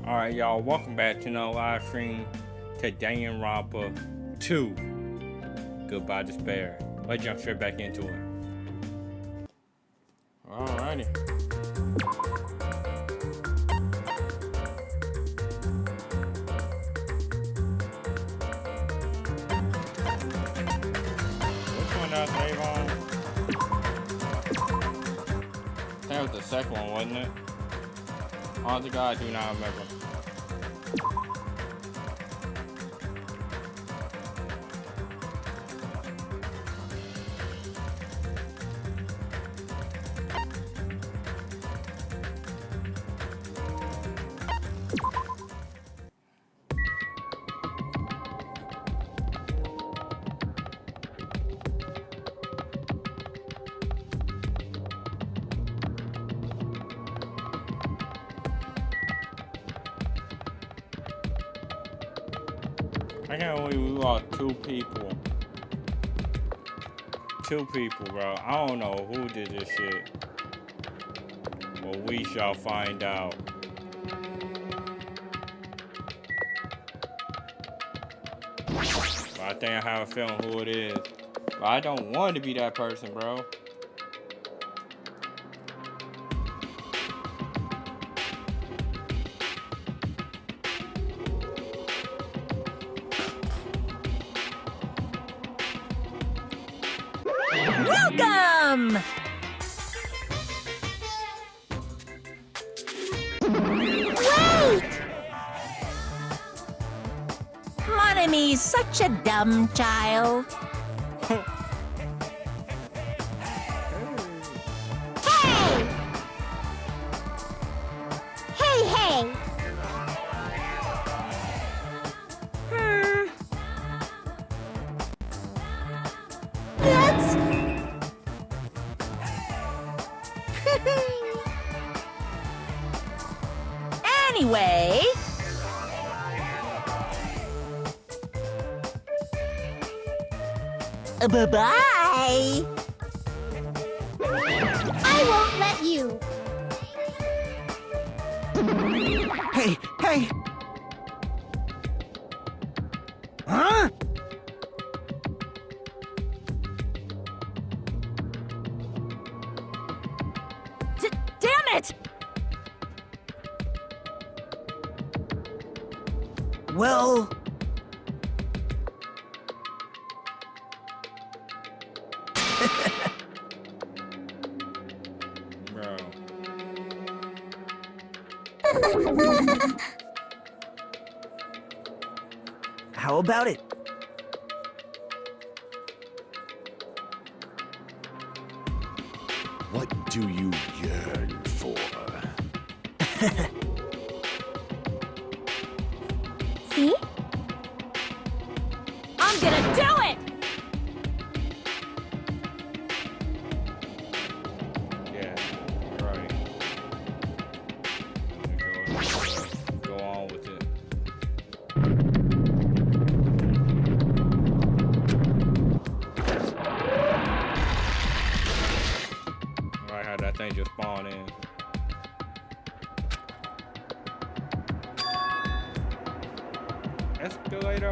Alright, y'all, welcome back to another live stream to Danganronpa 2. Goodbye Despair. Let's jump straight back into it. Alrighty. Which one did I save on? I think it was the second one, wasn't it? Honest to God, I do not remember. I can't believe we lost two people. Two people, bro. I don't know who did this shit. But we shall find out. But I think I have a feeling who it is. But I don't want to be that person, bro. Welcome! Wait! Mon Ami's such a dumb child. Hey! Hey, hey! That's... Anyway... Bye-bye! I won't let you. Hey, hey! Huh? Damn it! Well... Bro. How about it? What do you yearn for? See? I'm gonna do it! Yeah, you're right. Go on with it. Alright, how that thing just spawned in. Escalator!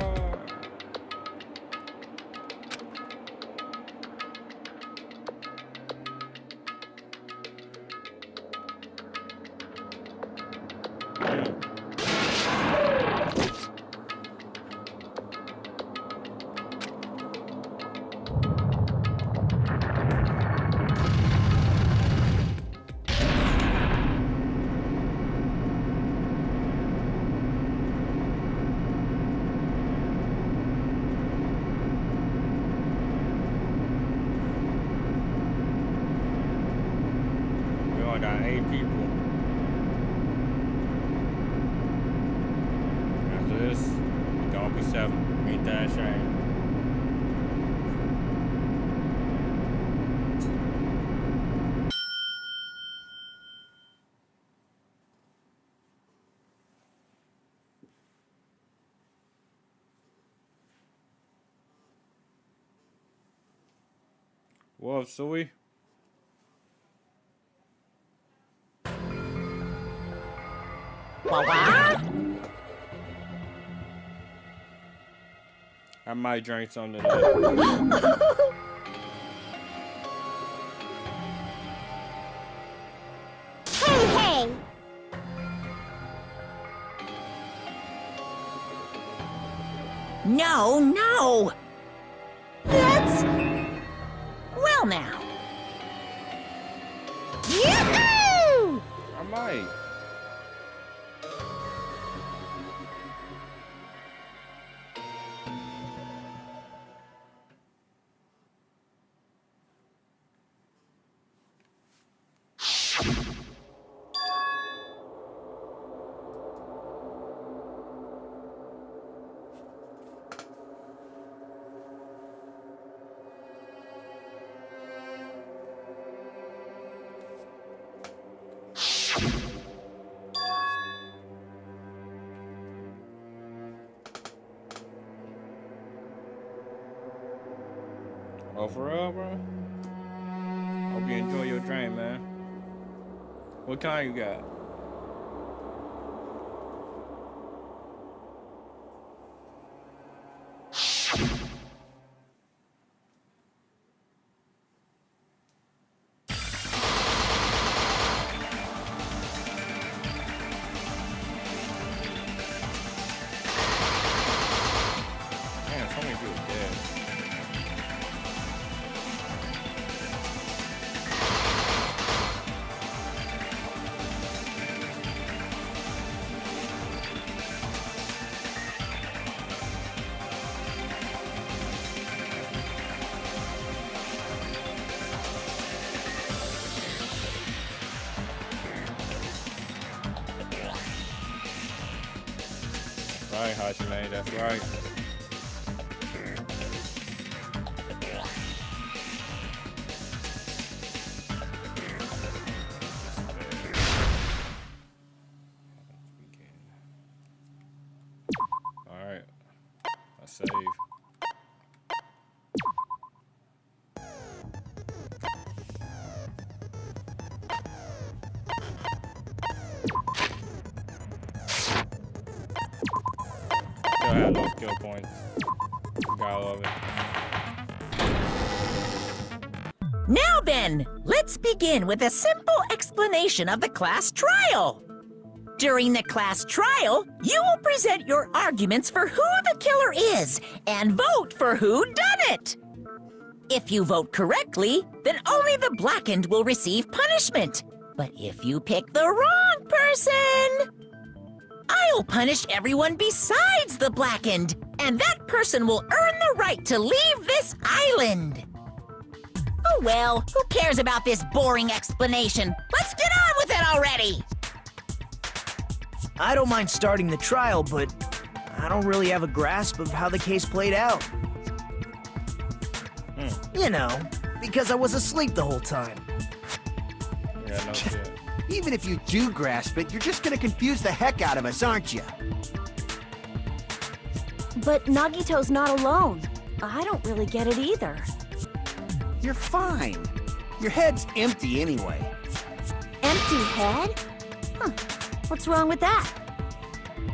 We only got 8 people. After this, it's gonna be 7. Ain't that a shame? What up, Suey? What? I might drink some today. Hey, hey! No, no! That's... Well now. Yahoo! I might. Oh, for real, bro? Hope you enjoy your drink, man. What kind you got? Damn, so many people dead. Right, Hashime, that's right. Alright. I save. Still had low skill points. Gotta love it. Now then, let's begin with a simple explanation of the class trial. During the class trial, you will present your arguments for who the killer is and vote for who done it. If you vote correctly, then only the blackened will receive punishment. But if you pick the wrong person, I'll punish everyone besides the blackened, and that person will earn the right to leave this island. Oh well, who cares about this boring explanation? Let's get on with it already! I don't mind starting the trial, but I don't really have a grasp of how the case played out. You know, because I was asleep the whole time. Yeah, no shit. Even if you do grasp it, you're just gonna confuse the heck out of us, aren't you? But Nagito's not alone. I don't really get it either. You're fine. Your head's empty anyway. Empty head? Huh. What's wrong with that?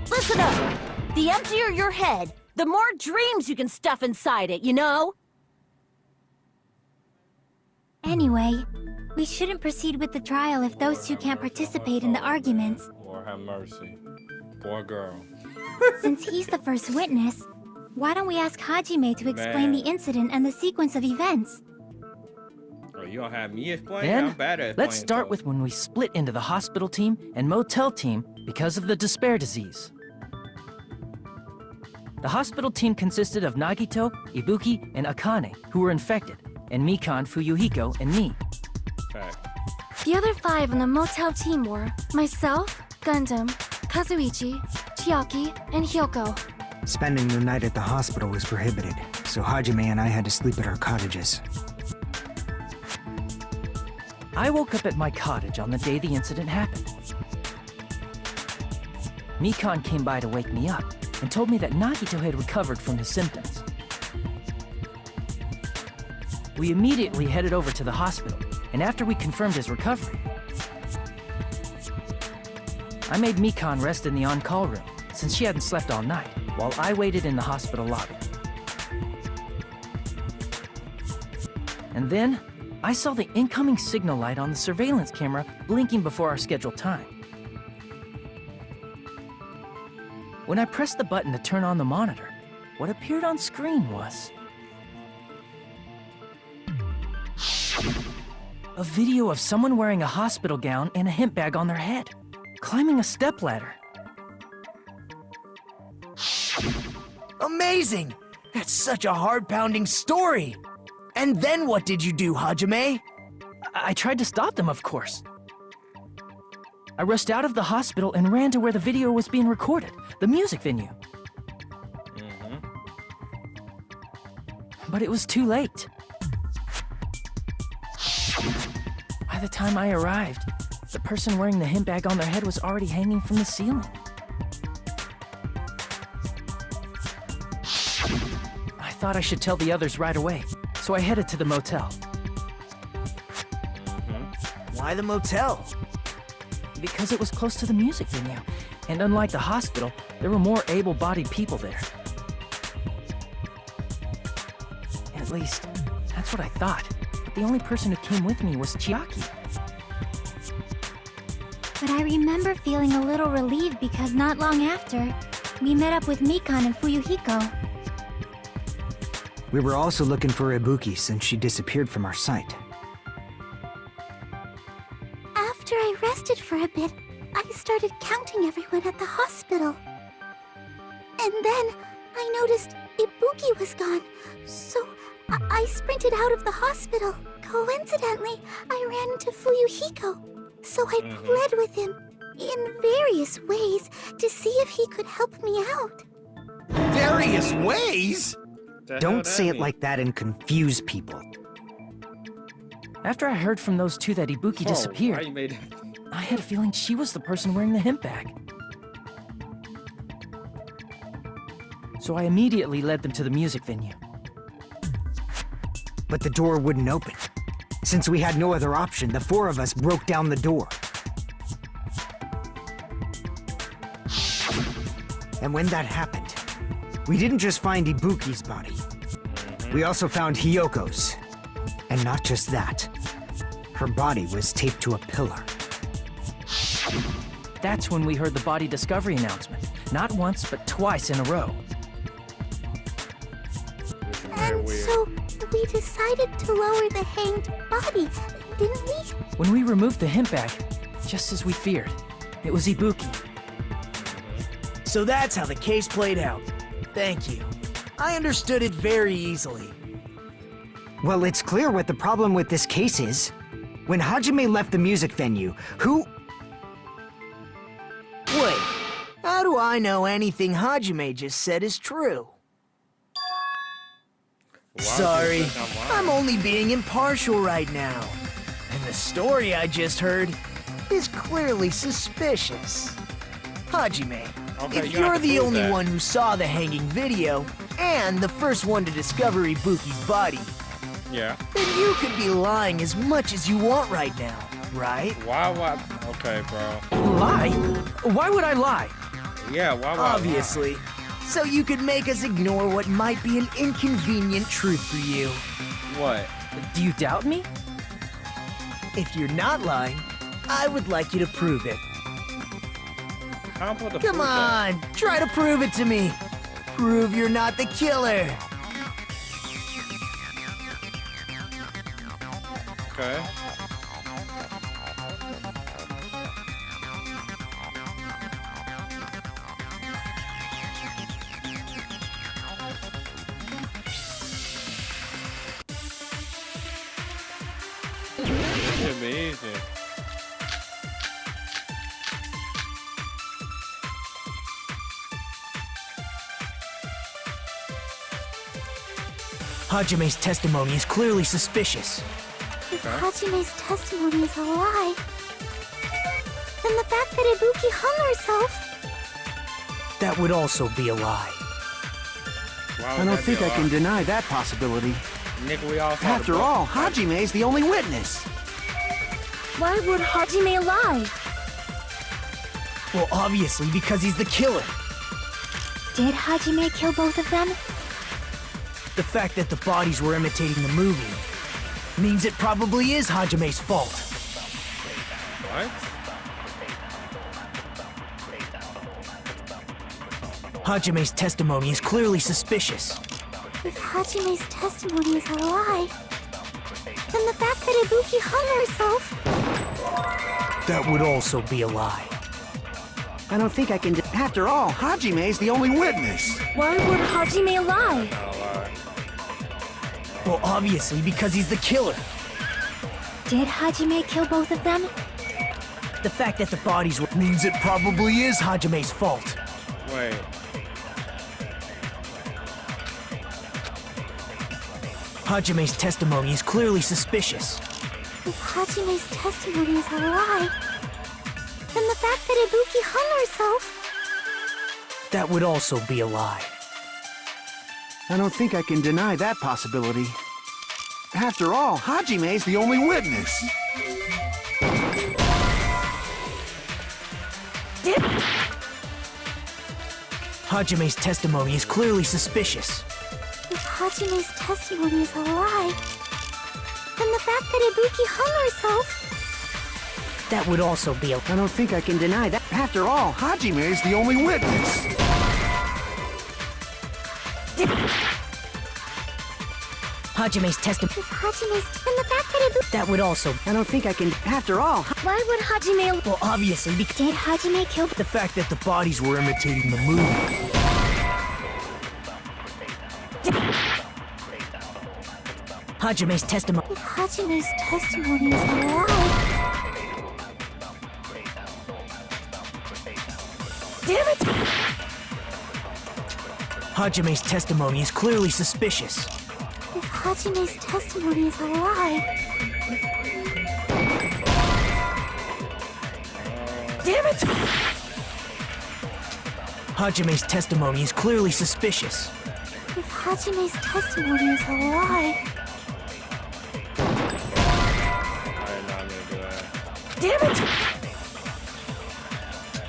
Listen up! The emptier your head, the more dreams you can stuff inside it, you know? Anyway, we shouldn't proceed with the trial if those two can't participate in the arguments. Lord have mercy. Poor girl. Since he's the first witness, why don't we ask Hajime to explain Man. the incident and the sequence of events? Oh, you don't have me explain? Then, I'm bad at let's explaining start stuff. with when we split into the hospital team and motel team because of the despair disease. The hospital team consisted of Nagito, Ibuki, and Akane, who were infected, and Mikan, Fuyuhiko, and me. Fact. The other 5 on the motel team were myself, Gundam, Kazuichi, Chiaki, and Hyoko. Spending the night at the hospital was prohibited, so Hajime and I had to sleep at our cottages. I woke up at my cottage on the day the incident happened. Mikan came by to wake me up and told me that Nagito had recovered from his symptoms. We immediately headed over to the hospital, and after we confirmed his recovery, I made Mikan rest in the on-call room, since she hadn't slept all night, while I waited in the hospital lobby. And then, I saw the incoming signal light on the surveillance camera blinking before our scheduled time. When I pressed the button to turn on the monitor, what appeared on screen was a video of someone wearing a hospital gown and a hemp bag on their head, climbing a stepladder. Amazing! That's such a heart-pounding story! And then what did you do, Hajime? I tried to stop them, of course. I rushed out of the hospital and ran to where the video was being recorded, the music venue. But it was too late. By the time I arrived, the person wearing the hemp bag on their head was already hanging from the ceiling. I thought I should tell the others right away, so I headed to the motel. Why the motel? Because it was close to the music venue, and unlike the hospital, there were more able-bodied people there. At least, that's what I thought. But the only person who came with me was Chiaki. But I remember feeling a little relieved because not long after, we met up with Mikan and Fuyuhiko. We were also looking for Ibuki since she disappeared from our sight. After I rested for a bit, I started counting everyone at the hospital. And then I noticed Ibuki was gone, so I sprinted out of the hospital. Coincidentally, I ran into Fuyuhiko, so I pled with him in various ways to see if he could help me out. Various ways? Don't say it like that and confuse people. After I heard from those two that Ibuki disappeared, I had a feeling she was the person wearing the hemp bag. So I immediately led them to the music venue. But the door wouldn't open. Since we had no other option, the four of us broke down the door. And when that happened, we didn't just find Ibuki's body. We also found Hyoko's. And not just that. Her body was taped to a pillar. That's when we heard the body discovery announcement. Not once, but twice in a row. And so, we decided to lower the hanged body, didn't we? When we removed the hemp bag, just as we feared, it was Ibuki. So that's how the case played out. Thank you. I understood it very easily. Well, it's clear what the problem with this case is. When Hajime left the music venue, who... Wait, how do I know anything Hajime just said is true? Sorry, I'm only being impartial right now. And the story I just heard is clearly suspicious. Hajime, if you're the only one who saw the hanging video, and the first one to discover Ibuki's body, Yeah. then you could be lying as much as you want right now, right? Why? Okay, bro. Lie? Why would I lie? Yeah, why? Obviously. So you could make us ignore what might be an inconvenient truth for you. What? Do you doubt me? If you're not lying, I would like you to prove it. How about the Come on, try to prove it to me. Prove you're not the killer. Okay. This should be easy. Hajime's testimony is clearly suspicious. If Hajime's testimony is a lie, then the fact that Ibuki hung herself... That would also be a lie. I don't think I can deny that possibility. Nigga, we all saw After the all, Hajime's the only witness. Why would Hajime lie? Well, obviously because he's the killer. Did Hajime kill both of them? The fact that the bodies were imitating the movie means it probably is Hajime's fault. What? Hajime's testimony is clearly suspicious. If Hajime's testimony is a lie, then the fact that Ibuki hung herself... That would also be a lie. I don't think I can. After all, Hajime's the only witness. Why would Hajime lie? Well, obviously, because he's the killer. Did Hajime kill both of them? The fact that the bodies were means it probably is Hajime's fault. Wait. Hajime's testimony is clearly suspicious. If Hajime's testimony is a lie, then the fact that Ibuki hung herself... That would also be a lie. I don't think I can deny that possibility. After all, Hajime's the only witness. Hajime's testimony is clearly suspicious. If Hajime's testimony is a lie, then the fact that Ibuki hung herself... That would also be a... I don't think I can deny that. After all, Hajime's the only witness. Hajime's testimony... If Hajime's... then the fact that Ibuki... That would also... I don't think I can. After all, Why would Hajime... Well, obviously, because... Did Hajime kill... The fact that the bodies were imitating the movie. Hajime's testimony... If Hajime's testimony is a lie... Damn it! Hajime's testimony is clearly suspicious. If Hajime's testimony is a lie... Damn it! Hajime's testimony is clearly suspicious. If Hajime's testimony is a lie... I'm not gonna do that. Damn it!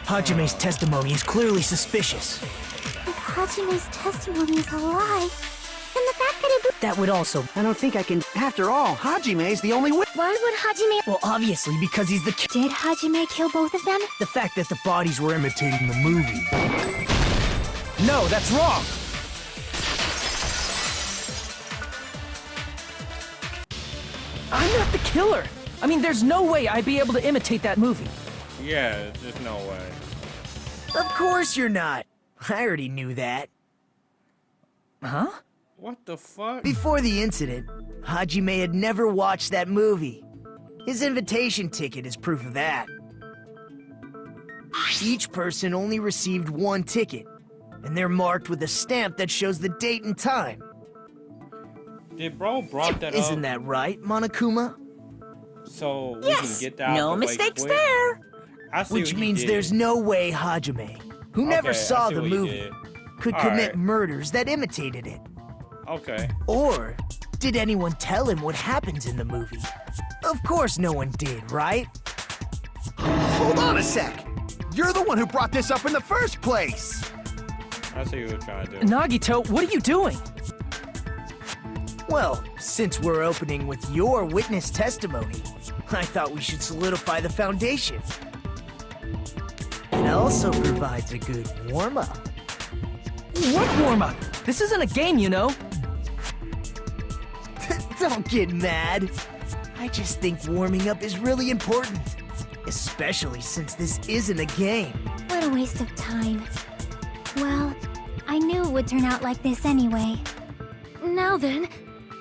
Hajime's testimony is clearly suspicious. If Hajime's testimony is a lie, then the fact that Ibuki... That would also... I don't think I can. After all, Hajime's the only witness. Why would Hajime... Well, obviously, because he's the... Did Hajime kill both of them? The fact that the bodies were imitating the movie. No, that's wrong! I'm not the killer! I mean, there's no way I'd be able to imitate that movie. Yeah, there's no way. Of course you're not. I already knew that. Huh? What the fuck? Before the incident, Hajime had never watched that movie. His invitation ticket is proof of that. Each person only received one ticket, and they're marked with a stamp that shows the date and time. Did bro brought that up? Isn't that right, Monokuma? So we Yes, can get that out no the way mistakes quick? there. I see Which what he means did. there's no way Hajime, who never Okay, I saw see the what he movie, did. could All commit right. murders that imitated it. Okay. Or did anyone tell him what happens in the movie? Of course no one did, right? Hold on a sec. You're the one who brought this up in the first place. I see what you're trying to do. Nagito, what are you doing? Well, since we're opening with your witness testimony, I thought we should solidify the foundation. It also provides a good warm-up. What warm-up? This isn't a game, you know. Don't get mad. I just think warming up is really important. Especially since this isn't a game. What a waste of time. Well, I knew it would turn out like this anyway. Now then,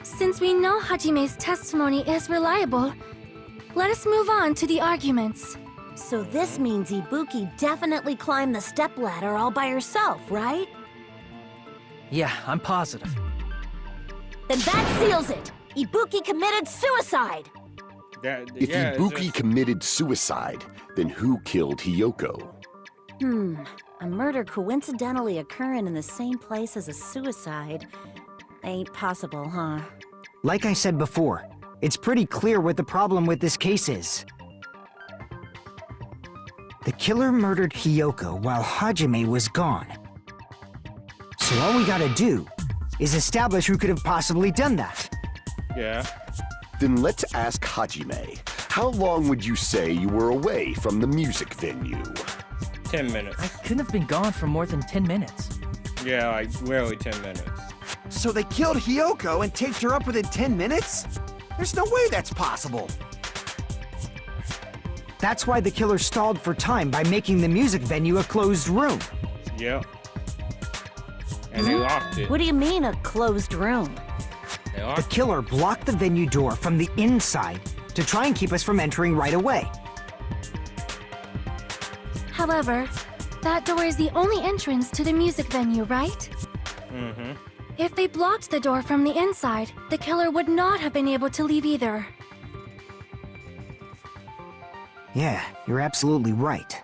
since we know Hajime's testimony is reliable, let us move on to the arguments. So this means Ibuki definitely climbed the stepladder all by herself, right? Yeah, I'm positive. Then that seals it! Ibuki committed suicide! If yeah, it's Ibuki just- committed suicide, then who killed Hiyoko? A murder coincidentally occurring in the same place as a suicide ain't possible, huh? Like I said before, it's pretty clear what the problem with this case is. The killer murdered Hiyoko while Hajime was gone. So all we gotta do is establish who could have possibly done that. Yeah. Then let's ask Hajime. How long would you say you were away from the music venue? 10 minutes. I couldn't have been gone for more than 10 minutes. Yeah, like really 10 minutes. So they killed Hiyoko and taped her up within 10 minutes? There's no way that's possible. That's why the killer stalled for time by making the music venue a closed room. Yep. And they locked it. What do you mean, a closed room? They The locked killer blocked the venue door from the inside to try and keep us from entering right away. However, that door is the only entrance to the music venue, right? Mm-hmm. If they blocked the door from the inside, the killer would not have been able to leave either. Yeah, you're absolutely right.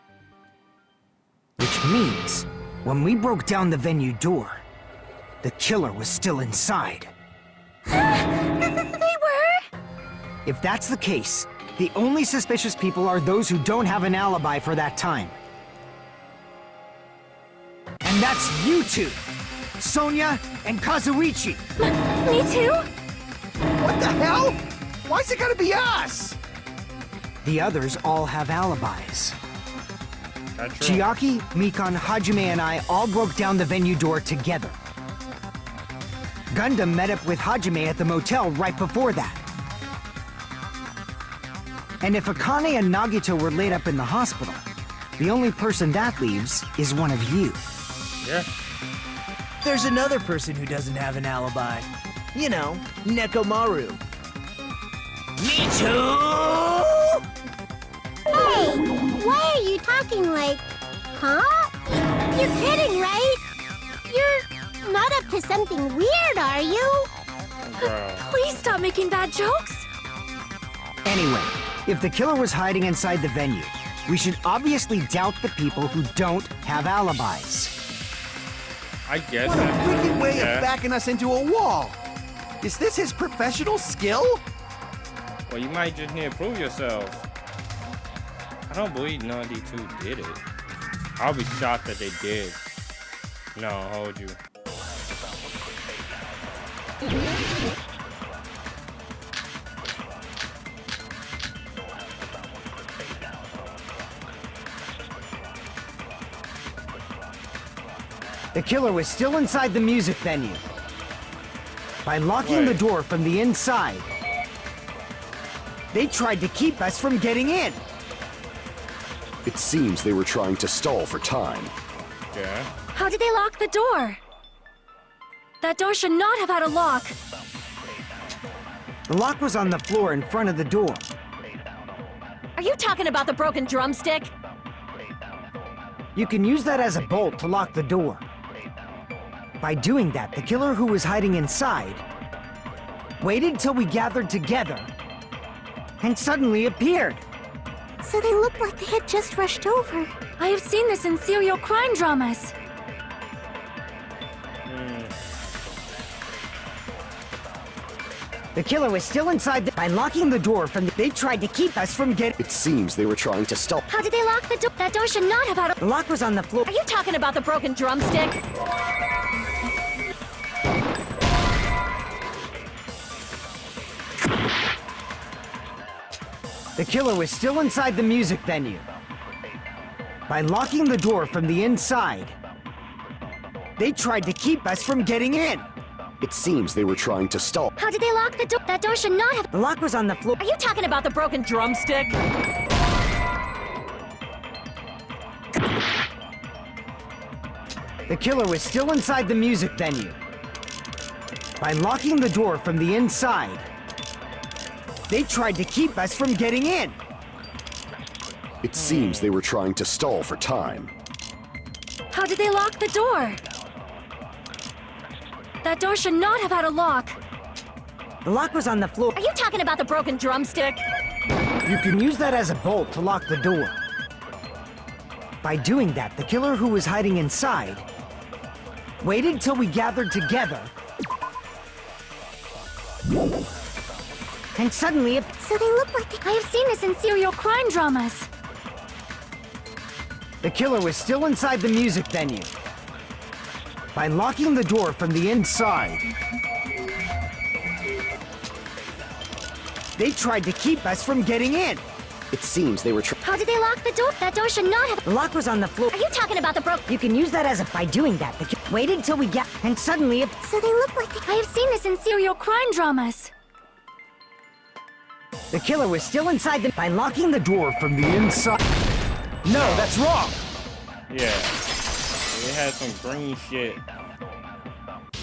Which means, when we broke down the venue door, the killer was still inside. They were? If that's the case, the only suspicious people are those who don't have an alibi for that time. And that's you two! Sonia and Kazuichi! Me too? What the hell? Why's it gotta be us? The others all have alibis. That's true. Chiaki, Mikan, Hajime, and I all broke down the venue door together. Gundam met up with Hajime at the motel right before that. And if Akane and Nagito were laid up in the hospital, the only person that leaves is one of you. Yeah. There's another person who doesn't have an alibi. You know, Nekomaru. Me too! Hey, why are you talking like, huh? You're kidding, right? You're not up to something weird, are you? Girl. Please stop making bad jokes. Anyway, if the killer was hiding inside the venue, we should obviously doubt the people who don't have alibis. I guess What a that's wicked true. way Yeah. of backing us into a wall. Is this his professional skill? Well, you might just need to prove yourselves. I don't believe none of these two did it. I'll be shocked that they did. No, I'll hold you. The killer was still inside the music venue. By locking the Wait. door from the inside, they tried to keep us from getting in. It seems they were trying to stall for time. Yeah. How did they lock the door? That door should not have had a lock. The lock was on the floor in front of the door. Are you talking about the broken drumstick? You can use that as a bolt to lock the door. By doing that, the killer who was hiding inside waited till we gathered together and suddenly appeared. So they looked like they had just rushed over. I have seen this in serial crime dramas. The killer was still inside by locking the door from the... They tried to keep us from getting... It seems they were trying to stall. How did they lock the door? That door should not have had a... The lock was on the floor. Are you talking about the broken drumstick? The killer was still inside the music venue. By locking the door from the inside, they tried to keep us from getting in. It seems they were trying to stall. How did they lock the door? That door should not have... The lock was on the floor. Are you talking about the broken drumstick? The killer was still inside the music venue. By locking the door from the inside, they tried to keep us from getting in. It seems they were trying to stall for time. How did they lock the door? That door should not have had a lock. The lock was on the floor. Are you talking about the broken drumstick? You can use that as a bolt to lock the door. By doing that, the killer who was hiding inside waited till we gathered together and suddenly... So they look like I have seen this in serial crime dramas. The killer was still inside the music venue. By locking the door from the inside, They tried to keep us from getting in. It seems they were How did they lock the door? That door should not have... The lock was on the floor. Are you talking about the You can use that as a... By doing that, waited till we get... And suddenly it... So they look like... I have seen this in serial crime dramas. The killer was still inside the... By locking the door from the inside... No, that's wrong! Yeah. It had some green shit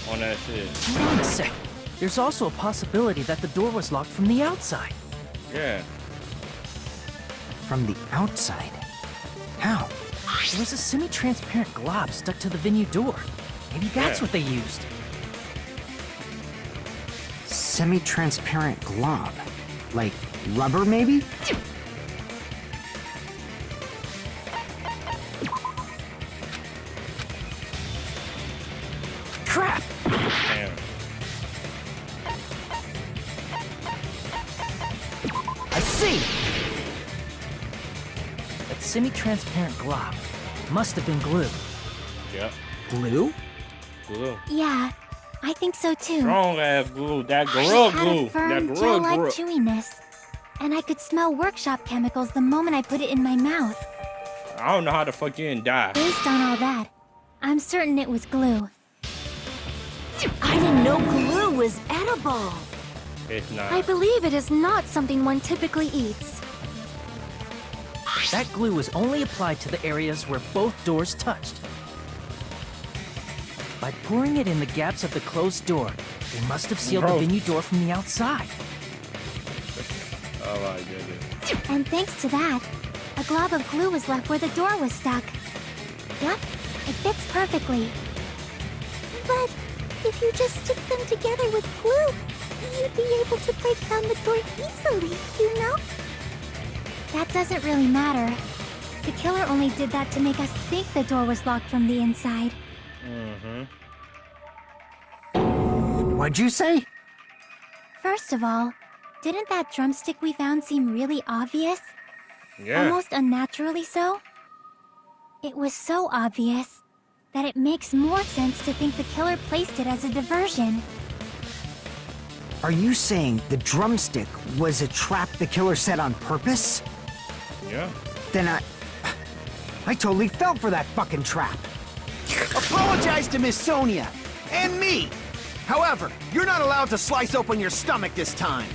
on that shit. Hang on a sec. There's also a possibility that the door was locked from the outside. Yeah. From the outside? How? There was a semi-transparent glob stuck to the venue door. Maybe that's what they used. Semi-transparent glob? Like rubber, maybe? Crap! Damn. I see! That semi-transparent glob must have been glue. Yep. Glue? Glue. Yeah, I think so too. Strong ass glue. That It gorilla had glue. a firm, That gorilla gel-like glue. chewiness. And I could smell workshop chemicals the moment I put it in my mouth. I don't know how the fuck you didn't die. Based on all that, I'm certain it was glue. I didn't know glue was edible. It's not. I believe it is not something one typically eats. That glue was only applied to the areas where both doors touched. By pouring it in the gaps of the closed door, they must have sealed the venue door from the outside. Oh my goodness. And thanks to that, a glob of glue was left where the door was stuck. Yep, it fits perfectly. But if you just stick them together with glue, you'd be able to break down the door easily, you know? That doesn't really matter. The killer only did that to make us think the door was locked from the inside. What'd you say? First of all, didn't that drumstick we found seem really obvious? Yeah. Almost unnaturally so? It was so obvious that it makes more sense to think the killer placed it as a diversion. Are you saying the drumstick was a trap the killer set on purpose? Yeah. Then I totally fell for that fucking trap. Apologize to Miss Sonia and me. However, you're not allowed to slice open your stomach this time.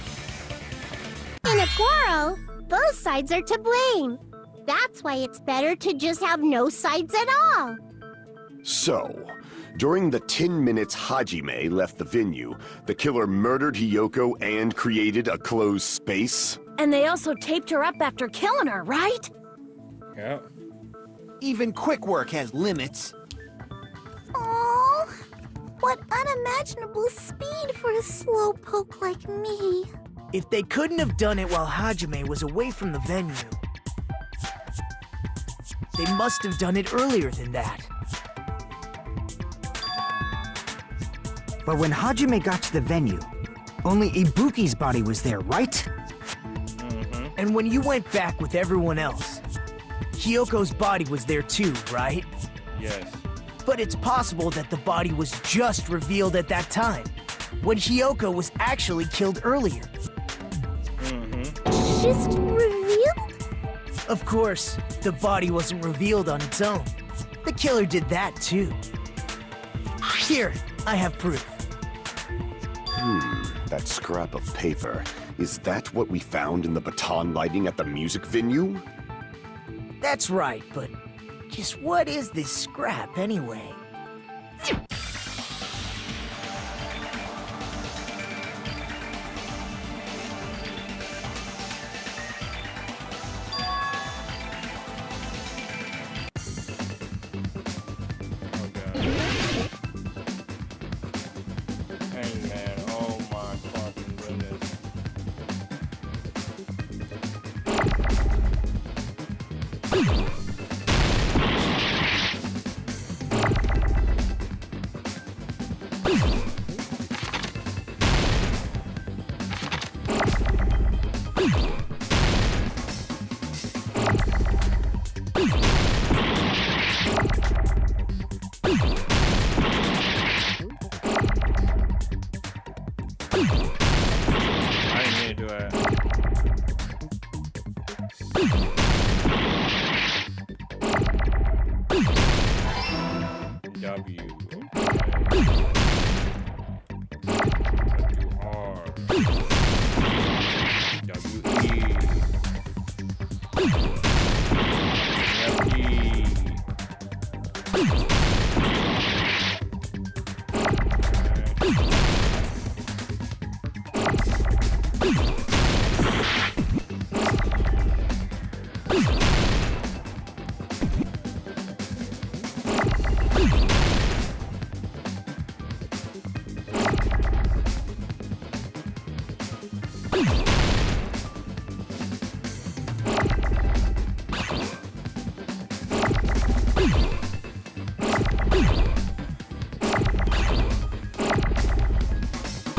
In a quarrel, both sides are to blame. That's why it's better to just have no sides at all. So, during the 10 minutes Hajime left the venue, the killer murdered Hiyoko and created a closed space? And they also taped her up after killing her, right? Yeah. Even quick work has limits. Oh, what unimaginable speed for a slowpoke like me. If they couldn't have done it while Hajime was away from the venue, they must have done it earlier than that. But when Hajime got to the venue, only Ibuki's body was there, right? And when you went back with everyone else, Hiyoko's body was there too, right? Yes. But it's possible that the body was just revealed at that time, when Hiyoko was actually killed earlier. Just revealed? Of course, the body wasn't revealed on its own. The killer did that too. Here, I have proof. That scrap of paper. Is that what we found in the baton lighting at the music venue? That's right, but just what is this scrap anyway? Hey man, oh my fucking goodness. I didn't mean to do that.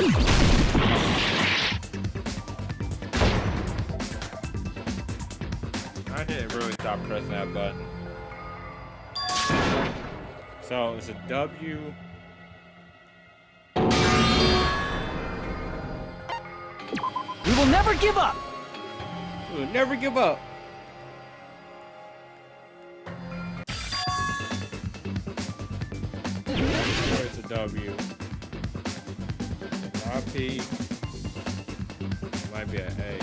I didn't really stop pressing that button. So it's a W. We will never give up! We'll never give up. Where's the W? RP. Might be an A.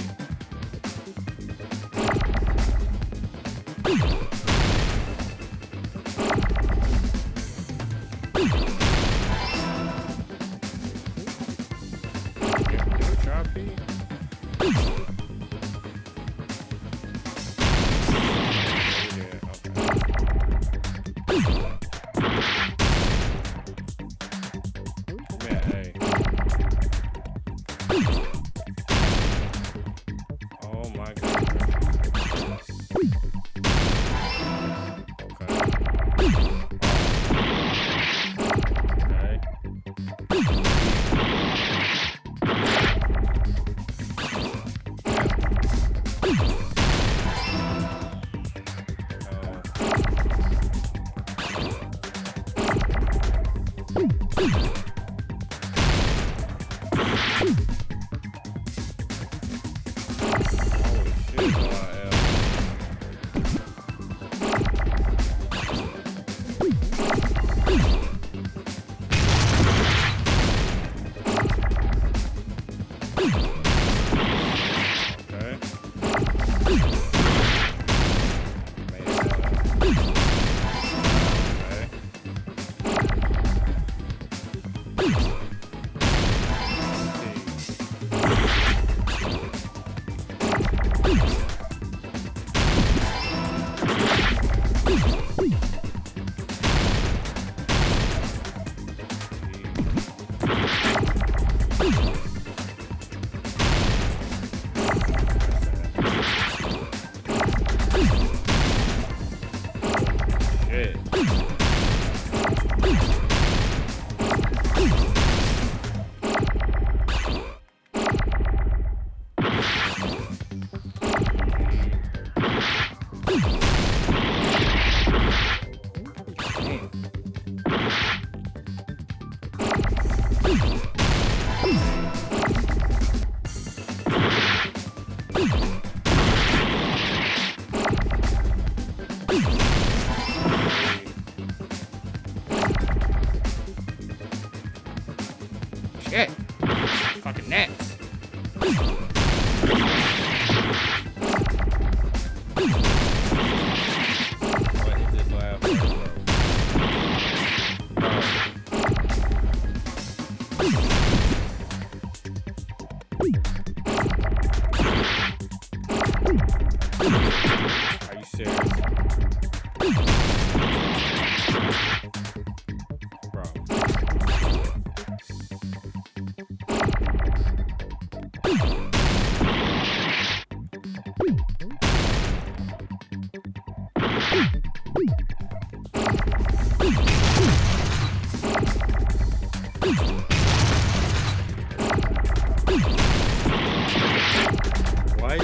Shit. Fucking gnats. What is this lab for, bro? Are you serious? Bro. What?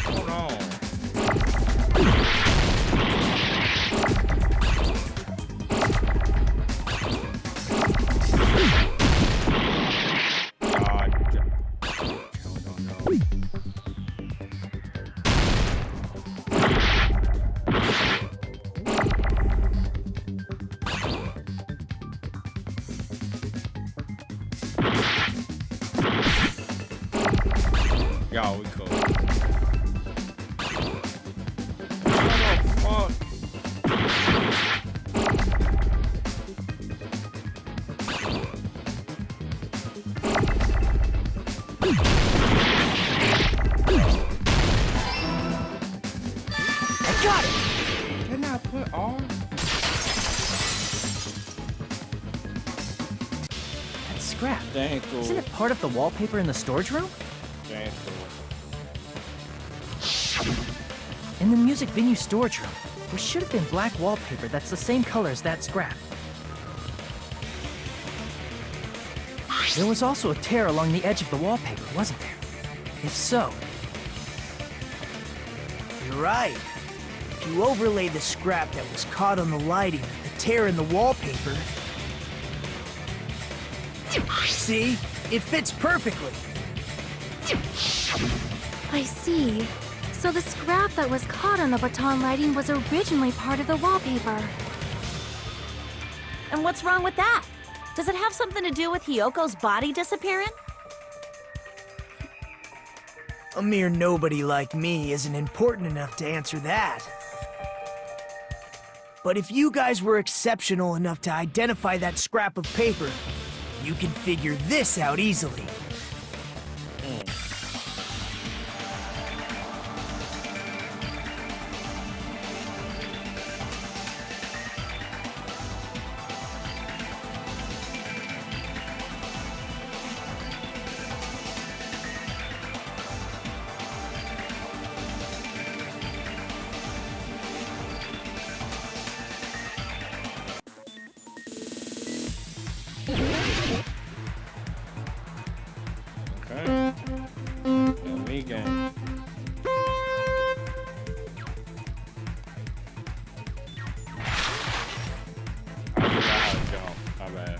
Hold on. Got it! Didn't I put all? That's scrap. Dang cool. Isn't it part of the wallpaper in the storage room? Dang cool. In the music venue storage room, there should have been black wallpaper that's the same color as that scrap. There was also a tear along the edge of the wallpaper, wasn't there? If so... You're right. If you overlay the scrap that was caught on the lighting with the tear in the wallpaper... See? It fits perfectly. I see. So the scrap that was caught on the baton lighting was originally part of the wallpaper. And what's wrong with that? Does it have something to do with Hyoko's body disappearing? A mere nobody like me isn't important enough to answer that. But if you guys were exceptional enough to identify that scrap of paper, you can figure this out easily. Okay. Me game. I forgot how to jump. My bad.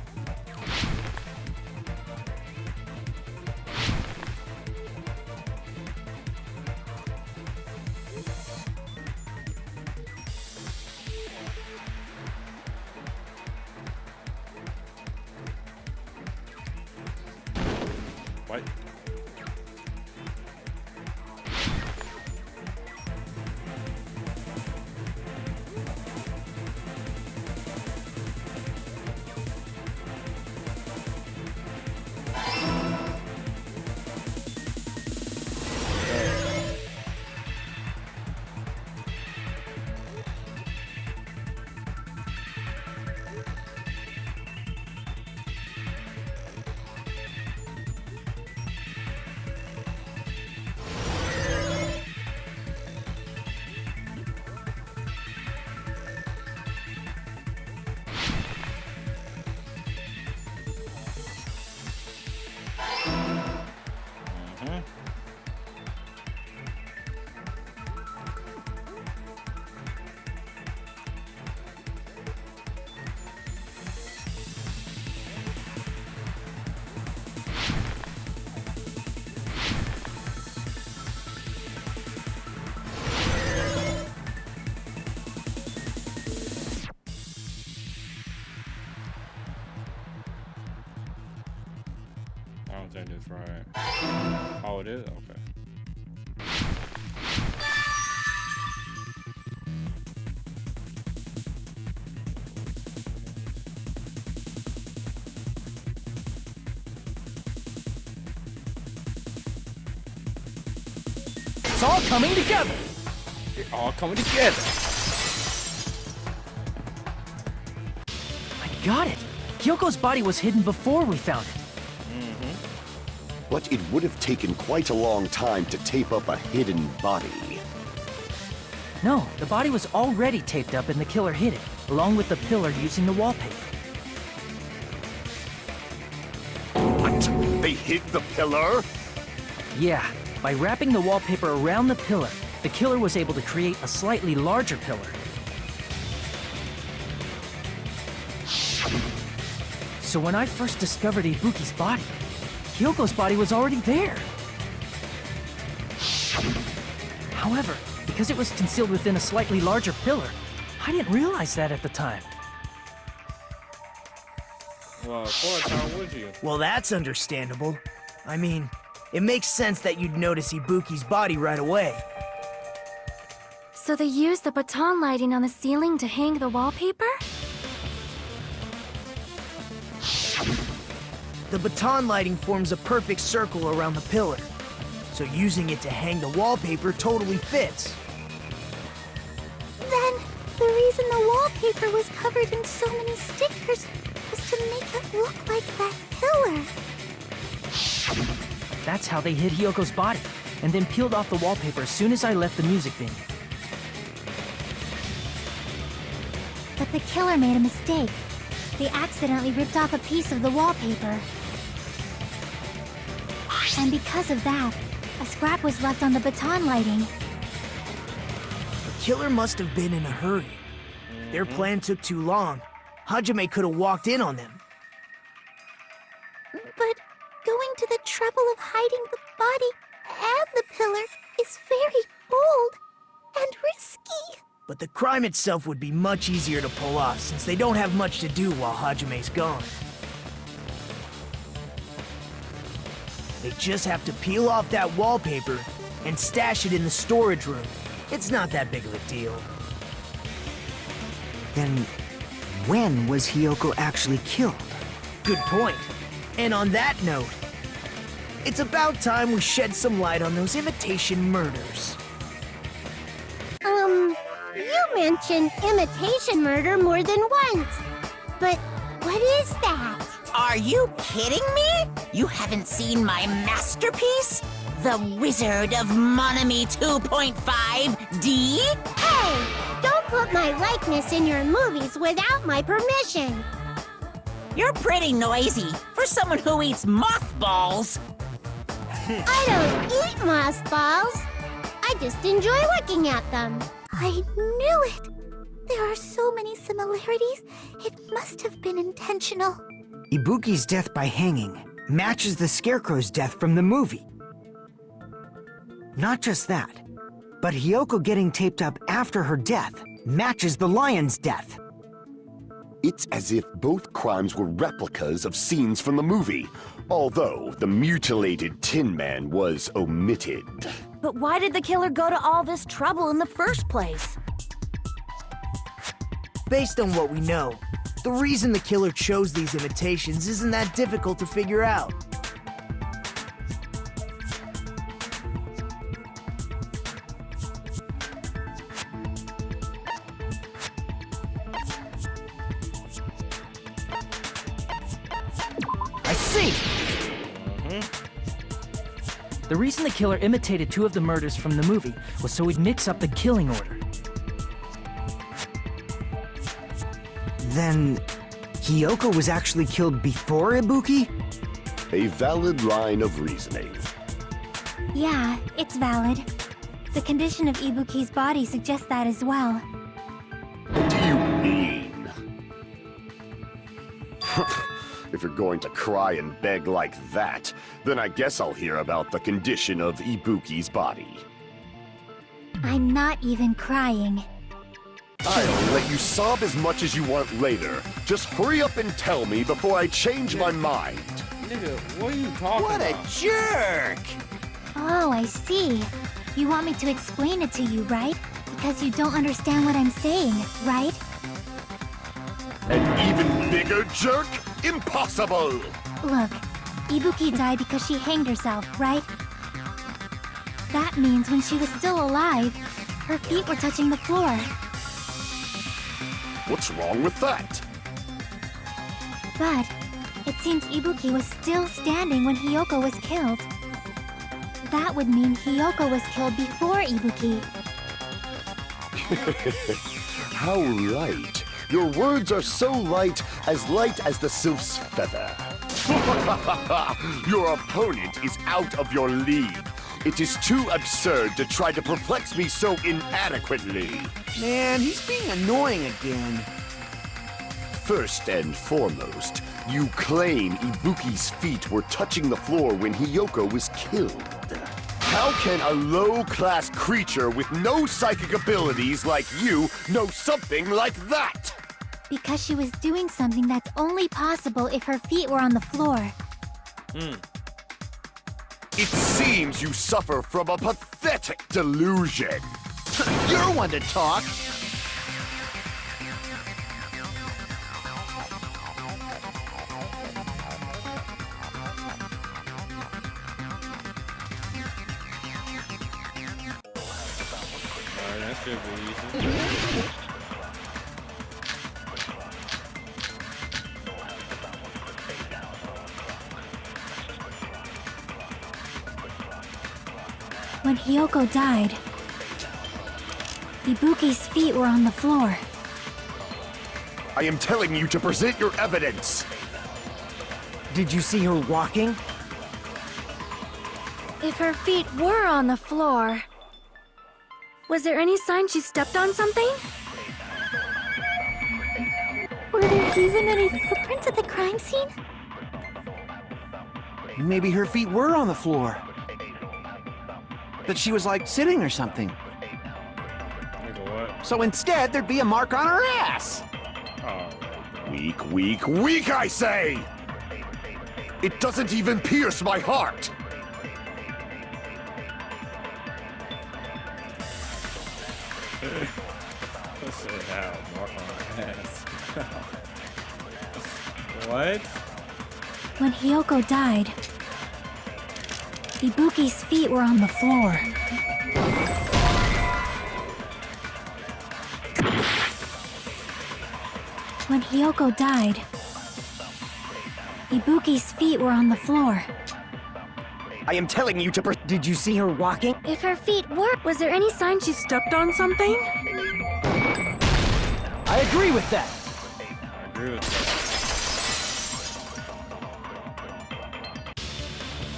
What? I don't think it's right. Oh, it is? Okay. It's all coming together! They're all coming together. I got it! Hyoko's body was hidden before we found it. But it would have taken quite a long time to tape up a hidden body. No, the body was already taped up and the killer hid it, along with the pillar using the wallpaper. What? They hid the pillar? Yeah, by wrapping the wallpaper around the pillar, the killer was able to create a slightly larger pillar. So when I first discovered Ibuki's body, Hyoko's body was already there. However, because it was concealed within a slightly larger pillar, I didn't realize that at the time. Well, of course, how would you? Well, that's understandable. I mean, it makes sense that you'd notice Ibuki's body right away. So they used the baton lighting on the ceiling to hang the wallpaper? The baton lighting forms a perfect circle around the pillar, so using it to hang the wallpaper totally fits. The reason the wallpaper was covered in so many stickers was to make it look like that killer. That's how they hid Hyoko's body, and then peeled off the wallpaper as soon as I left the music venue. But the killer made a mistake. They accidentally ripped off a piece of the wallpaper. And because of that, a scrap was left on the baton lighting. The killer must have been in a hurry. If their plan took too long, Hajime could have walked in on them. But going to the trouble of hiding the body and the pillar is very bold and risky. But the crime itself would be much easier to pull off since they don't have much to do while Hajime's gone. They just have to peel off that wallpaper and stash it in the storage room. It's not that big of a deal. Then, when was Hyoko actually killed? Good point. And on that note, it's about time we shed some light on those imitation murders. You mentioned imitation murder more than once. But what is that? Are you kidding me? You haven't seen my masterpiece? The Wizard of Monami 2.5D? Hey, don't put my likeness in your movies without my permission. You're pretty noisy for someone who eats mothballs. I don't eat mothballs. I just enjoy looking at them. I knew it. There are so many similarities. It must have been intentional. Ibuki's death by hanging matches the Scarecrow's death from the movie. Not just that, but Hyoko getting taped up after her death matches the lion's death. It's as if both crimes were replicas of scenes from the movie, although the mutilated Tin Man was omitted. But why did the killer go to all this trouble in the first place? Based on what we know, the reason the killer chose these imitations isn't that difficult to figure out. I see! The reason the killer imitated two of the murders from the movie was so he'd mix up the killing order. Then, Hyoko was actually killed before Ibuki? A valid line of reasoning. Yeah, it's valid. The condition of Ibuki's body suggests that as well. What do you mean? If you're going to cry and beg like that, then I guess I'll hear about the condition of Ibuki's body. I'm not even crying. I'll let you sob as much as you want later. Just hurry up and tell me before I change my mind. Nigga, what are you talking What a about? jerk! Oh, I see. You want me to explain it to you, right? Because you don't understand what I'm saying, right? An even bigger jerk? Impossible! Look, Ibuki died because she hanged herself, right? That means when she was still alive, her feet were touching the floor. What's wrong with that? But it seems Ibuki was still standing when Hyoko was killed. That would mean Hyoko was killed before Ibuki. How light. Your words are so light as the sylph's feather. Your opponent is out of your league. It is too absurd to try to perplex me so inadequately. Man, he's being annoying again. First and foremost, you claim Ibuki's feet were touching the floor when Hyoko was killed. How can a low-class creature with no psychic abilities like you know something like that? Because she was doing something that's only possible if her feet were on the floor. It seems you suffer from a pathetic delusion. You're one to talk. Alright, that should be easy. When Hiyoko died, Ibuki's feet were on the floor. I am telling you to present your evidence. Did you see her walking? If her feet were on the floor, was there any sign she stepped on something? Were there even any footprints at the crime scene? Maybe her feet were on the floor. But she was like sitting or something. Nigga, what? So instead, there'd be a mark on her ass. Oh, Weak, weak, weak, I say! It doesn't even pierce my heart! listen now, mark on my ass. What? When Hiyoko died, Ibuki's feet were on the floor. When Hiyoko died, Ibuki's feet were on the floor. I am telling you to Did you see her walking? If her feet were, was there any sign she stepped on something? I agree with that. I agree with that.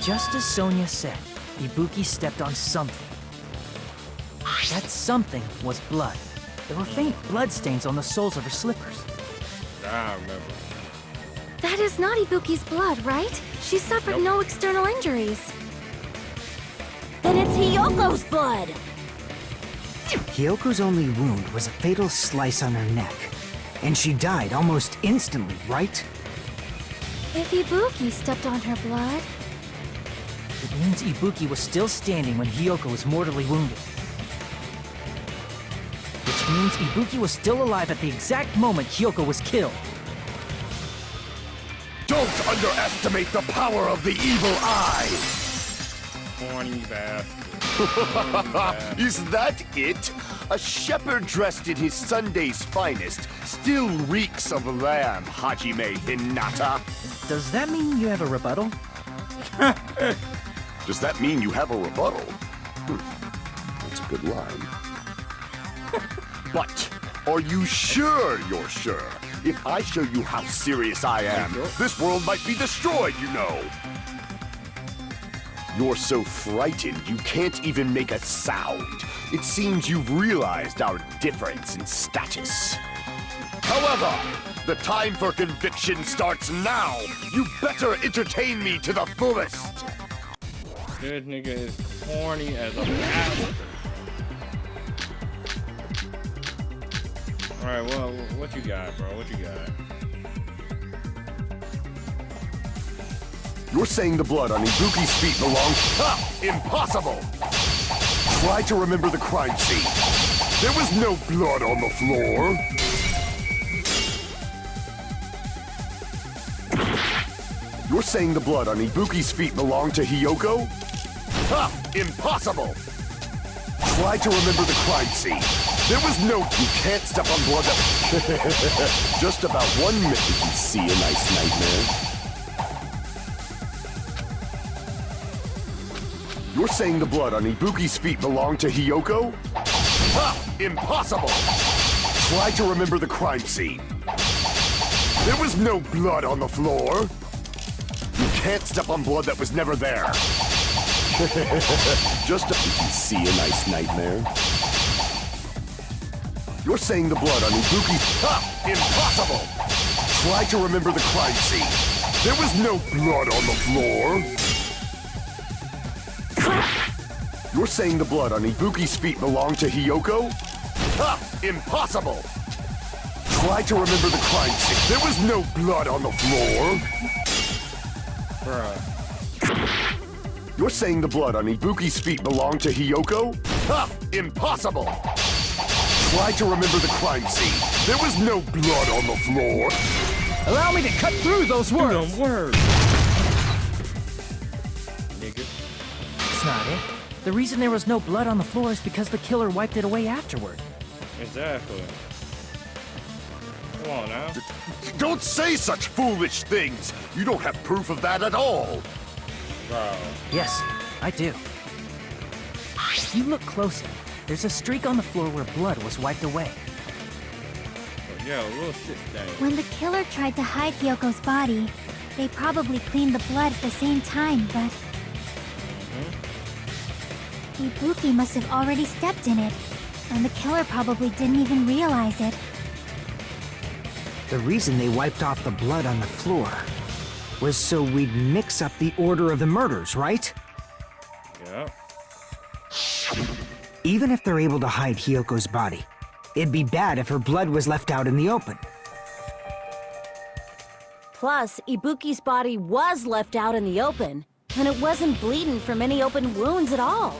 Just as Sonia said, Ibuki stepped on something. That something was blood. There were faint blood stains on the soles of her slippers. I remember. That is not Ibuki's blood, right? She suffered Nope. no external injuries. Then it's Hiyoko's blood! Hiyoko's only wound was a fatal slice on her neck. And she died almost instantly, right? If Ibuki stepped on her blood... It means Ibuki was still standing when Hiyoko was mortally wounded. Which means Ibuki was still alive at the exact moment Hiyoko was killed. Don't underestimate the power of the evil eye! Horny bastard. Horny bastard. Is that it? A shepherd dressed in his Sunday's finest still reeks of lamb, Hajime Hinata. Does that mean you have a rebuttal? Does that mean you have a rebuttal? That's a good line. But are you sure you're sure? If I show you how serious I am, this world might be destroyed, you know. You're so frightened you can't even make a sound. It seems you've realized our difference in status. However, the time for conviction starts now. You better entertain me to the fullest. This nigga is horny as a bastard. Alright, well, what you got, bro? What you got? You're saying the blood on Ibuki's feet belongs... Ha! Impossible! Try to remember the crime scene. There was no blood on the floor. You're saying the blood on Ibuki's feet belonged to Hiyoko? Ha! Impossible! Try to remember the crime scene. There was no... You can't step on blood that... Just about 1 minute you see a nice nightmare. You're saying the blood on Ibuki's feet belonged to Hiyoko? Ha! Impossible! Try to remember the crime scene. There was no blood on the floor. You can't step on blood that was never there. Just a... You can see a nice nightmare. You're saying the blood on Ibuki's... Ha! Impossible! Try to remember the crime scene. There was no blood on the floor. You're saying the blood on Ibuki's feet belonged to Hiyoko? Ha! Impossible! Try to remember the crime scene. There was no blood on the floor. Bruh. You're saying the blood on Ibuki's feet belonged to Hiyoko? Ha! Impossible! Try to remember the crime scene. There was no blood on the floor. Allow me to cut through those words. Nigga. That's not it. The reason there was no blood on the floor is because the killer wiped it away afterward. Exactly. Come on now. Don't say such foolish things. You don't have proof of that at all. Bro. Yes, I do. If you look closer, there's a streak on the floor where blood was wiped away. Yo, we'll sit down. When the killer tried to hide Hyoko's body, they probably cleaned the blood at the same time, but... Ibuki must have already stepped in it, and the killer probably didn't even realize it. The reason they wiped off the blood on the floor was so we'd mix up the order of the murders, right? Yeah. Even if they're able to hide Hyoko's body, it'd be bad if her blood was left out in the open. Plus, Ibuki's body was left out in the open, and it wasn't bleeding from any open wounds at all.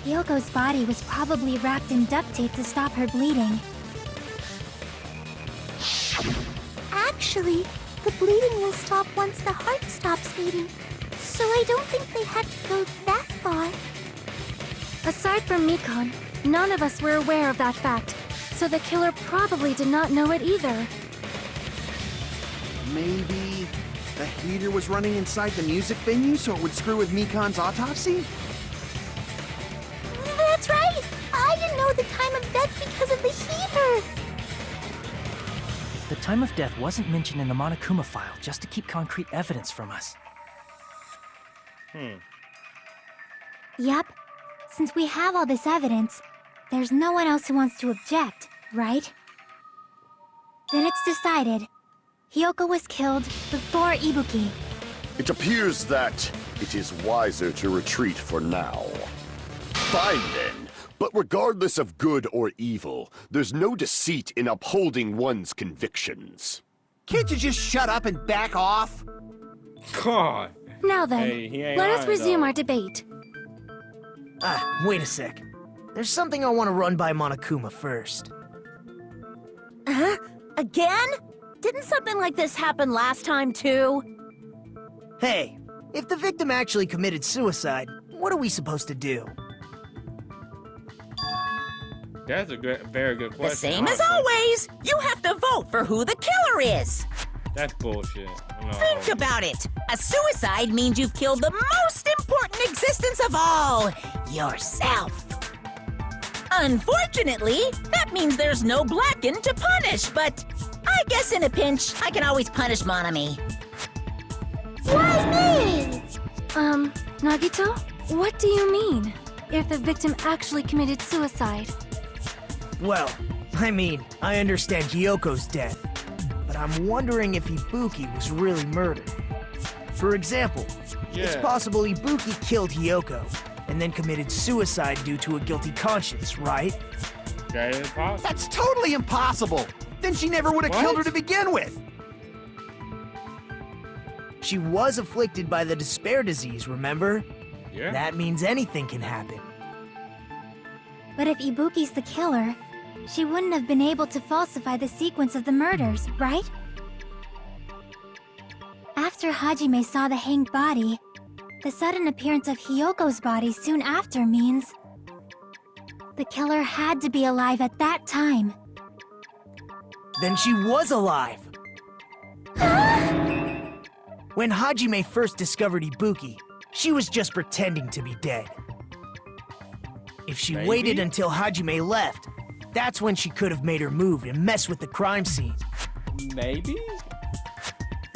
Hyoko's body was probably wrapped in duct tape to stop her bleeding. Actually, the bleeding will stop once the heart stops beating, so I don't think they had to go that far. Aside from Mikon, none of us were aware of that fact, so the killer probably did not know it either. Maybe the heater was running inside the music venue so it would screw with Mikon's autopsy? That's right! I didn't know the time of death because of the heater! The time of death wasn't mentioned in the Monokuma file just to keep concrete evidence from us. Yep. Since we have all this evidence, there's no one else who wants to object, right? Then it's decided. Hyoko was killed before Ibuki. It appears that it is wiser to retreat for now. Fine then, but regardless of good or evil, there's no deceit in upholding one's convictions. Can't you just shut up and back off? God. Now then, Hey, he ain't let us lying, resume though. our debate. Wait a sec. There's something I want to run by Monokuma first. Huh? Again? Didn't something like this happen last time, too? Hey, if the victim actually committed suicide, what are we supposed to do? That's a very good question. The same as always. You have to vote for who the killer is. That's bullshit. No. Think about it. A suicide means you've killed the most important existence of all, yourself. Unfortunately, that means there's no Blacken to punish, but I guess in a pinch, I can always punish Monami. Why me? Nagito? What do you mean? If the victim actually committed suicide? Well, I mean, I understand Hyoko's death, but I'm wondering if Ibuki was really murdered. For example, it's Yeah. possible Ibuki killed Hyoko, and then committed suicide due to a guilty conscience, right? That is possible. That's totally impossible! Then she never would have What? killed her to begin with! She was afflicted by the despair disease, remember? Yeah. That means anything can happen. But if Ibuki's the killer, she wouldn't have been able to falsify the sequence of the murders, right? After Hajime saw the hanged body, the sudden appearance of Hyoko's body soon after means... the killer had to be alive at that time. Then she was alive! When Hajime first discovered Ibuki, she was just pretending to be dead. If she Maybe? waited until Hajime left, that's when she could have made her move and mess with the crime scene. Maybe?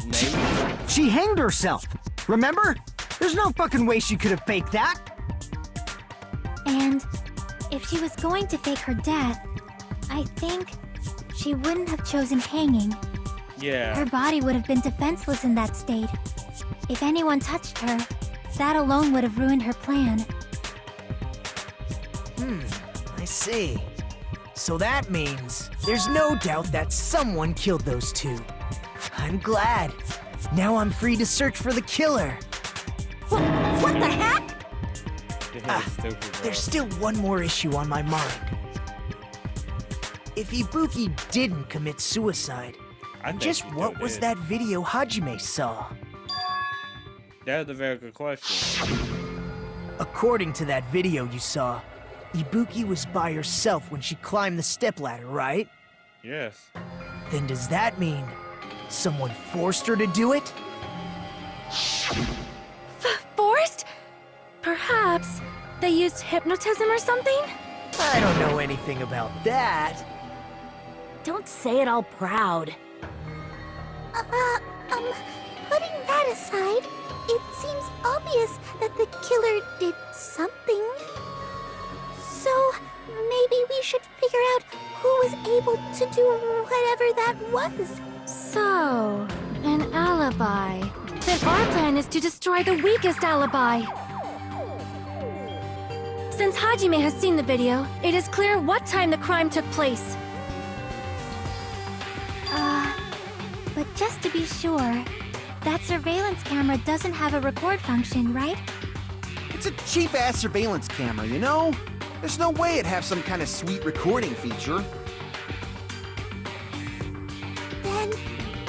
Maybe? She hanged herself. Remember? There's no fucking way she could have faked that. And if she was going to fake her death, I think she wouldn't have chosen hanging. Yeah. Her body would have been defenseless in that state. If anyone touched her, that alone would have ruined her plan. I see. So that means there's no doubt that someone killed those two. I'm glad. Now I'm free to search for the killer. What the heck? This is stupid, bro. There's still one more issue on my mind. If Ibuki didn't commit suicide, I think just she what still was did. that video Hajime saw? That's a very good question. According to that video you saw, Ibuki was by herself when she climbed the stepladder, right? Yes. Then does that mean someone forced her to do it? Forced? Perhaps they used hypnotism or something? I don't know anything about that. Don't say it all proud. Putting that aside, it seems obvious that the killer did something. So, maybe we should figure out who was able to do whatever that was. So, an alibi. Then our plan is to destroy the weakest alibi. Since Hajime has seen the video, it is clear what time the crime took place. But just to be sure, that surveillance camera doesn't have a record function, right? It's a cheap-ass surveillance camera, you know? There's no way it'd have some kind of sweet recording feature. Then,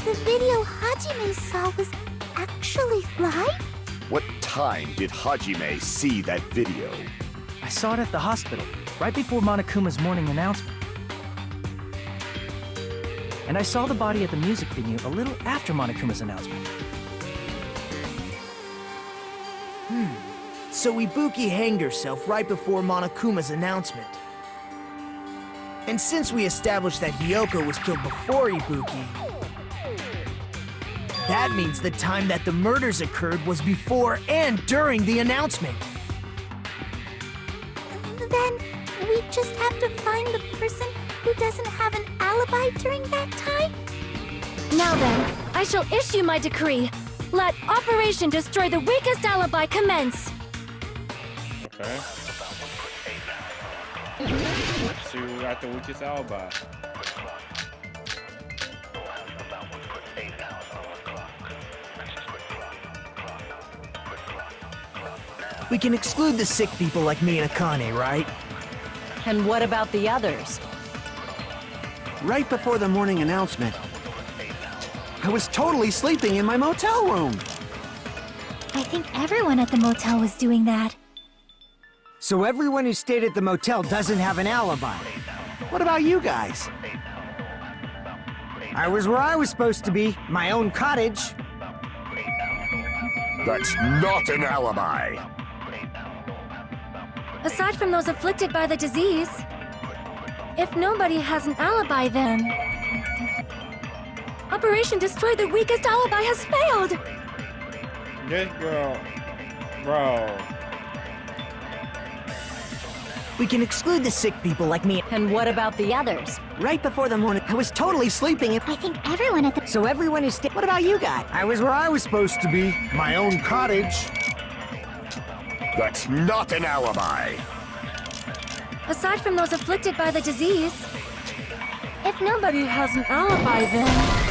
the video Hajime saw was actually live? What time did Hajime see that video? I saw it at the hospital, right before Monokuma's morning announcement. And I saw the body at the music venue a little after Monokuma's announcement. So Ibuki hanged herself right before Monokuma's announcement. And since we established that Hiyoko was killed before Ibuki, that means the time that the murders occurred was before and during the announcement. Then, we just have to find the person who doesn't have an alibi during that time? Now then, I shall issue my decree. Let Operation Destroy the Weakest Alibi commence. Okay. Let's see who got the weakest alibi. We can exclude the sick people like me and Akane, right? And what about the others? Right before the morning announcement, I was totally sleeping in my motel room. I think everyone at the motel was doing that. So everyone who stayed at the motel doesn't have an alibi. What about you guys? I was where I was supposed to be, my own cottage. That's not an alibi. Aside from those afflicted by the disease, if nobody has an alibi, then Operation Destroy the Weakest Alibi has failed! This girl, bro. We can exclude the sick people like me. And what about the others? Right before the morning, I was totally sleeping in. I think everyone at the... So everyone who stayed... What about you guys? I was where I was supposed to be, my own cottage. That's not an alibi. Aside from those afflicted by the disease, if nobody has an alibi, then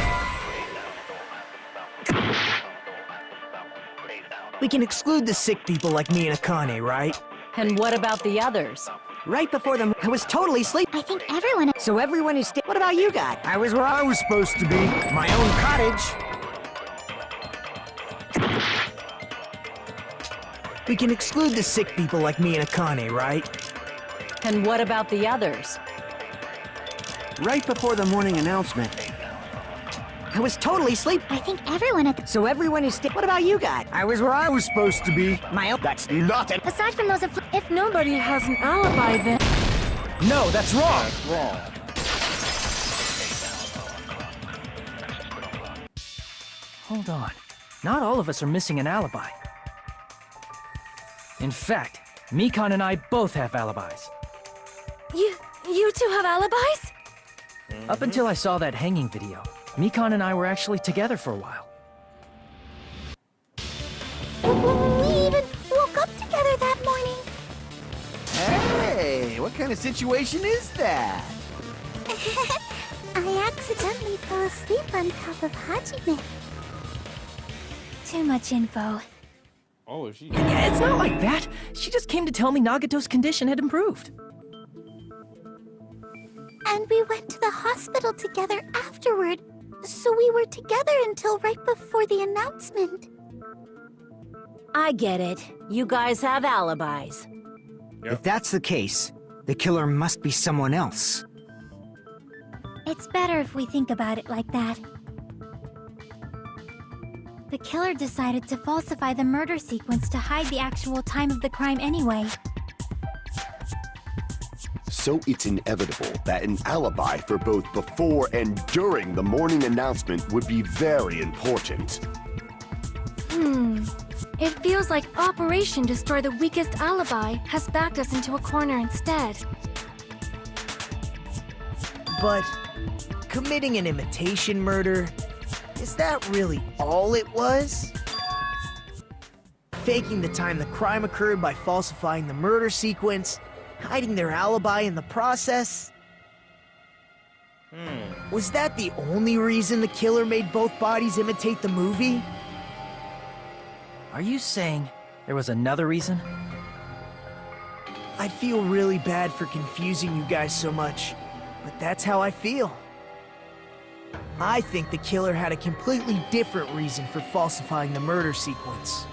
We can exclude the sick people like me and Akane, right? And what about the others? Right before the... I was totally sleeping. I think everyone at... So everyone who stayed... What about you guys? I was where I was supposed to be, my own cottage. We can exclude the sick people like me and Akane, right? And what about the others? Right before the morning announcement, I was totally sleeping. I think everyone at the... So everyone who stayed... What about you guys? I was where I was supposed to be, my own... That's not an... aside from those if nobody has an alibi, then No, that's wrong! That's wrong. Hold on. Not all of us are missing an alibi. In fact, Mikan and I both have alibis. you two have alibis? Up until I saw that hanging video, Mikan and I were actually together for a while. We even woke up together that morning. hey, what kind of situation is that? I accidentally fell asleep on top of Hajime. Too much info. Oh, she. Yeah, it's not like that. She just came to tell me Nagato's condition had improved. And we went to the hospital together afterward. So we were together until right before the announcement. I get it. You guys have alibis. Yep. If that's the case, the killer must be someone else. It's better if we think about it like that. The killer decided to falsify the murder sequence to hide the actual time of the crime anyway. So it's inevitable that an alibi for both before and during the morning announcement would be very important. It feels like Operation Destroy the Weakest Alibi has backed us into a corner instead. But committing an imitation murder, is that really all it was? Faking the time the crime occurred by falsifying the murder sequence, hiding their alibi in the process? Was that the only reason the killer made both bodies imitate the movie? Are you saying there was another reason? I feel really bad for confusing you guys so much, but that's how I feel. I think the killer had a completely different reason for falsifying the murder sequence.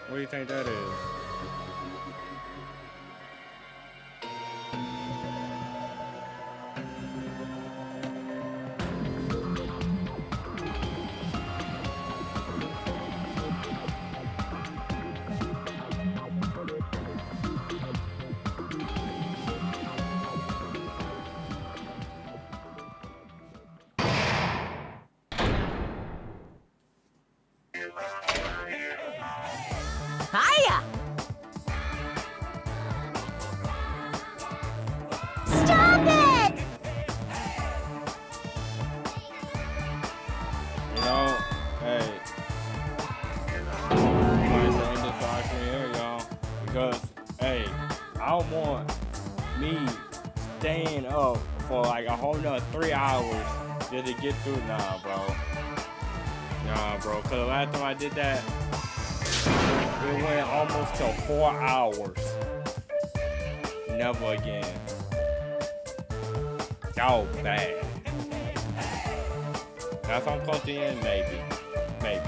What do you think that is? Hiya! Stop it! You know, hey, I might say this right here, y'all, because hey, I don't want me staying up for like a whole nother 3 hours just to get through. Nah, bro. Cause the last time I did that, it went almost to 4 hours. Never again. Y'all bad. That's on close to the end, maybe. Maybe.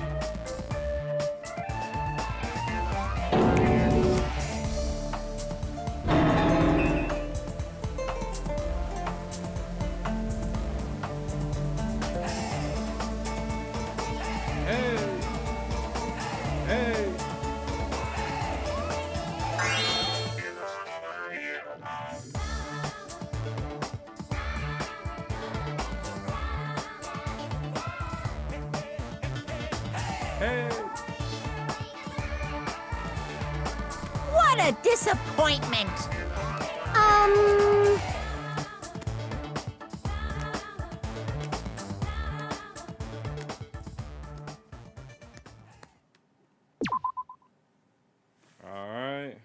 What a disappointment! Alright.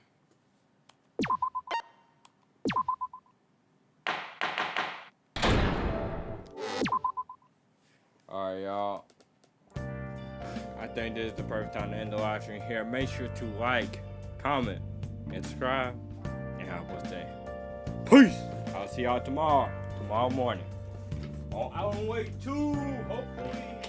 Alright, y'all. I think this is the perfect time to end the live stream here. Make sure to like, comment, and subscribe. And have a blessed day. Peace! I'll see y'all tomorrow morning. On Alan Wake 2, hopefully.